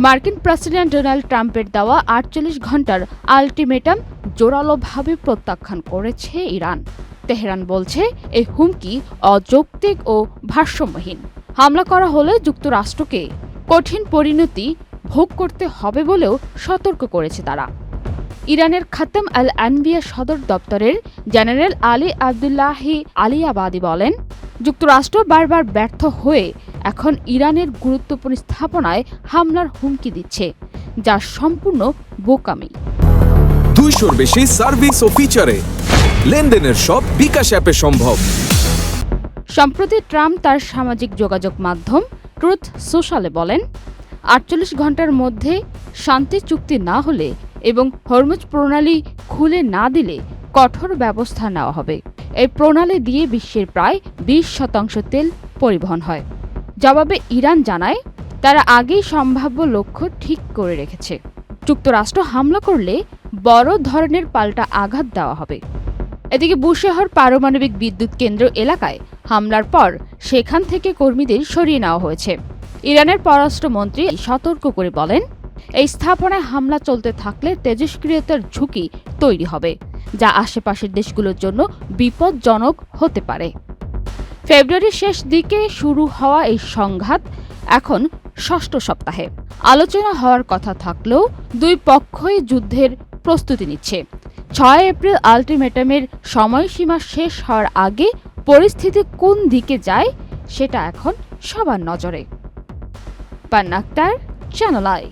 মার্কিন president Donald ট্রাম্পের দেওয়া ৪৮ ঘণ্টার আলটিমেটাম জোরালোভাবে প্রত্যাখ্যান করেছে ইরান। তেহরান বলছে এই হুমকি অযৌক্তিক ও ভারসাম্যহীন। হামলা করা হলে যুক্তরাষ্ট্রকে কঠিন পরিণতি ভোগ করতে হবে বলেও সতর্ক করেছে তারা। ইরানের খাতাম আল আনবিয়া সদর দপ্তরের জেনারেল আলী আবদুল্লাহি আলিয়াবাদী বলেন, যুক্তরাষ্ট্র বারবার ব্যর্থ হয়ে এখন ইরানের গুরুত্বপূর্ণ স্থাপনায় হামলার হুমকি দিচ্ছে, যা সম্পূর্ণ বোকামি। 200-র বেশি সার্ভিস ও ফিচারে লেনদেনের সব বিকাশ অ্যাপে সম্ভব। সম্প্রতি ট্রাম্প তার সামাজিক যোগাযোগ মাধ্যম ট্রুথ সোশ্যালে বলেন, ৪৮ ঘণ্টার মধ্যে শান্তি চুক্তি না হলে এবং হরমুজ প্রণালী খুলে না দিলে কঠোর ব্যবস্থা নেওয়া হবে। এই প্রণালী দিয়ে বিশ্বের প্রায় ২০% তেল পরিবহন হয়। জবাবে ইরান জানায়, তারা আগেই সম্ভাব্য লক্ষ্য ঠিক করে রেখেছে। যুক্তরাষ্ট্র হামলা করলে বড় ধরনের পাল্টা আঘাত দেওয়া হবে। এদিকে বুশেহর পারমাণবিক বিদ্যুৎ কেন্দ্র এলাকায় হামলার পর সেখান থেকে কর্মীদের সরিয়ে নেওয়া হয়েছে। ইরানের পররাষ্ট্রমন্ত্রী সতর্ক করে বলেন, এই স্থাপনায় হামলা চলতে থাকলে তেজস্ক্রিয়তার ঝুঁকি তৈরি হবে, যা আশেপাশের দেশগুলোর জন্য বিপজ্জনক হতে পারে। ফেব্রুয়ারির শেষ দিকে শুরু হওয়া এই সংঘাত এখন ৬ষ্ঠ সপ্তাহে। আলোচনা হওয়ার কথা থাকলেও দুই পক্ষই যুদ্ধের প্রস্তুতি নিচ্ছে। ৬ এপ্রিল আলটিমেটামের সময়সীমা শেষ হওয়ার আগে পরিস্থিতি কোন দিকে যায় সেটা এখন সবার নজরে। পান্না আক্তার, চ্যানেল আই।